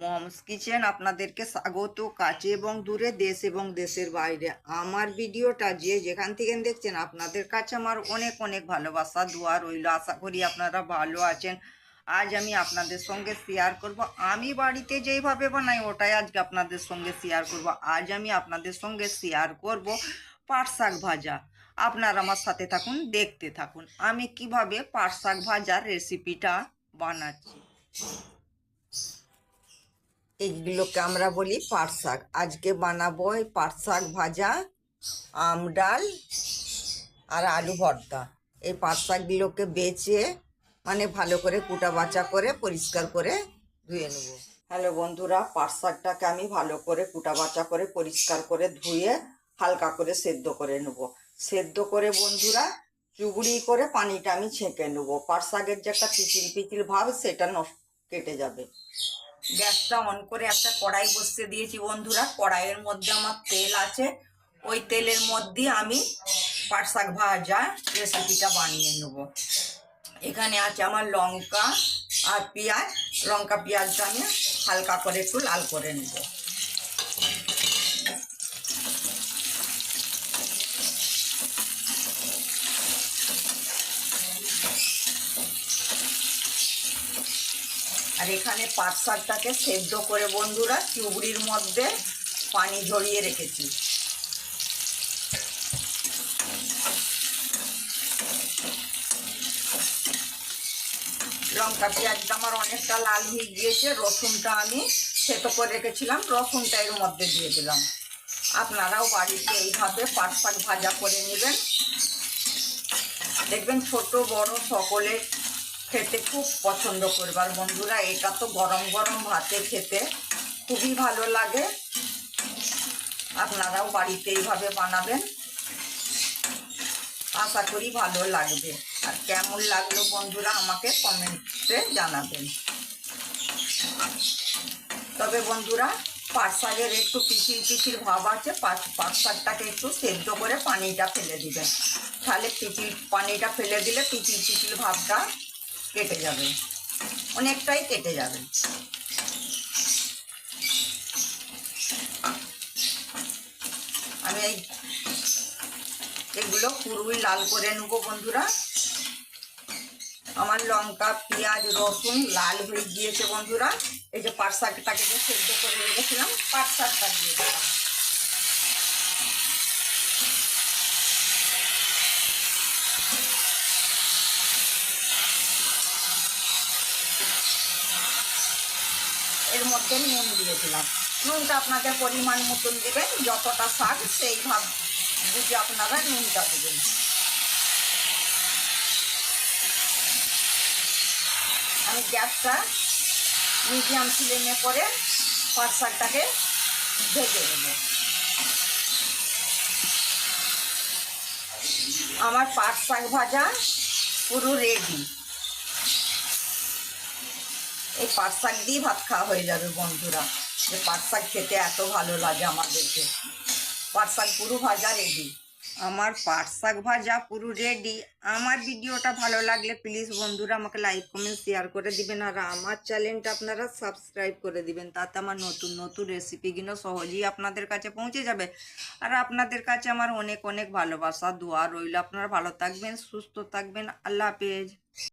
Moms kitchen আপনাদেরকে স্বাগত। কাছে এবং দূরে, দেশ এবং দেশের বাইরে আমার ভিডিওটা যে যেখান থেকে দেখছেন, আপনাদের কাছে আমার অনেক অনেক ভালোবাসা দোয়া রইল। আশা করি আপনারা ভালো আছেন। আজ আমি আপনাদের সঙ্গে শেয়ার করব, আমি বাড়িতে যেইভাবে বানাই ওটাই আজকে আপনাদের সঙ্গে শেয়ার করব। আজ আমি আপনাদের সঙ্গে শেয়ার করব পাট শাক ভাজা। আপনারা আমার সাথে থাকুন, দেখতে থাকুন আমি কিভাবে পাট শাক ভাজার রেসিপিটা বানাচ্ছি। এইগুলোকে আমরা বলি পাট শাক। আজকে বানাবো এই পাট শাক ভাজা, আম ডাল আর আলু ভর্তা। এই পাট শাকগুলোকে বেছে ভালো করে কুটা বাছা করে পরিষ্কার করে ধুয়ে নেব। হ্যালো বন্ধুরা, পাট শাকটাকে আমি ভালো করে কুটা বাছা করে পরিষ্কার করে ধুয়ে হালকা করে সেদ্ধ করে নেব। সেদ্ধ করে বন্ধুরা চুবড়ি করে পানিটা আমি ছেঁকে নেব। পাট শাকের যে একটা পিচিল পিচিল ভাব সেটা কেটে যাবে। গ্যাসটা অন করে একটা কড়াই বসিয়ে দিয়েছি বন্ধুরা। কড়াইয়ের মধ্যে আমার তেল আছে, ওই তেলের মধ্যে আমি পাট শাক ভাজা রেসিপিটা বানিয়ে নেব। এখানে আছে আমার লঙ্কা আর পেঁয়াজ। লঙ্কা পেঁয়াজটা আমি হালকা করে একটু লাল করে নেব। আর এখানে পাট শাকটাকে সেদ্ধ করে বন্ধুরা চুবড়ির মধ্যে পানি ঝরিয়ে রেখেছি। লঙ্কা পেঁয়াজটা আমার অনেকটা লাল হয়ে গিয়েছে। রসুনটা আমি থেতো করে রেখেছিলাম, রসুনটা এর মধ্যে দিয়ে দিলাম। আপনারাও বাড়িতে এইভাবে পাট শাক ভাজা করে নেবেন, দেখবেন ছোট বড় সকলে খেতে খুব পছন্দ করবার বন্ধুরা। এটা তো গরম গরম ভাতে খেতে খুবই ভালো লাগে। আপনারাও বাড়িতে এইভাবে বানাবেন, আশা করি ভালো লাগবে। আর কেমন লাগলো বন্ধুরা আমাকে কমেন্টে জানাবেন। তবে বন্ধুরা পাট শাকের একটু পিচিল পিচিল ভাব আছে, পাট শাকটাকে একটু সেদ্ধ করে পানিটা ফেলে দিবেন। তাহলে পানিটা ফেলে দিলে পিচিল পিচিল ভাবটা কেটে যাবে, অনেকটাই কেটে যাবে। আমি এগুলো পুরোই লাল করে নেব বন্ধুরা। আমার লঙ্কা পেঁয়াজ রসুন লাল হয়ে গিয়েছে বন্ধুরা। এই যে পাট শাকটাকে যে সেদ্ধ করে রেখেছিলাম, পাট শাকটা দিয়ে দিলাম। এর মধ্যে নুন দিয়ে দিলাম। নুনটা আপনাদের পরিমাণ মতন দেবেন, যতটা শাক সেই ভাব বুঝে আপনারা নুনটা দেবেন। আমি গ্যাসটা মিডিয়াম ফ্লেমে করে পাট শাকটাকে ভেজে নেব। আমার পাট শাক ভাজা পুরো রেডি। এই পাট শাক দিয়ে ভাত খাওয়া হয়ে যাবে বন্ধুরা। যে পাট শাক খেতে এত ভালো লাগে আমাদেরকে। পাট শাক পুরো ভাজা রেডি। আমার পাট শাক ভাজা পুরো রেডি। আমার ভিডিওটা ভালো লাগলে প্লিজ বন্ধুরা আমাকে লাইক কমেন্ট শেয়ার করে দিবেন। আর আমার চ্যানেলটা আপনারা সাবস্ক্রাইব করে দিবেন, তাতে আমার নতুন নতুন রেসিপিগুলো সহজেই আপনাদের কাছে পৌঁছে যাবে। আর আপনাদের কাছে আমার অনেক অনেক ভালোবাসা দোয়া রইল। আপনারা ভালো থাকবেন, সুস্থ থাকবেন। আল্লাহ হাফেজ।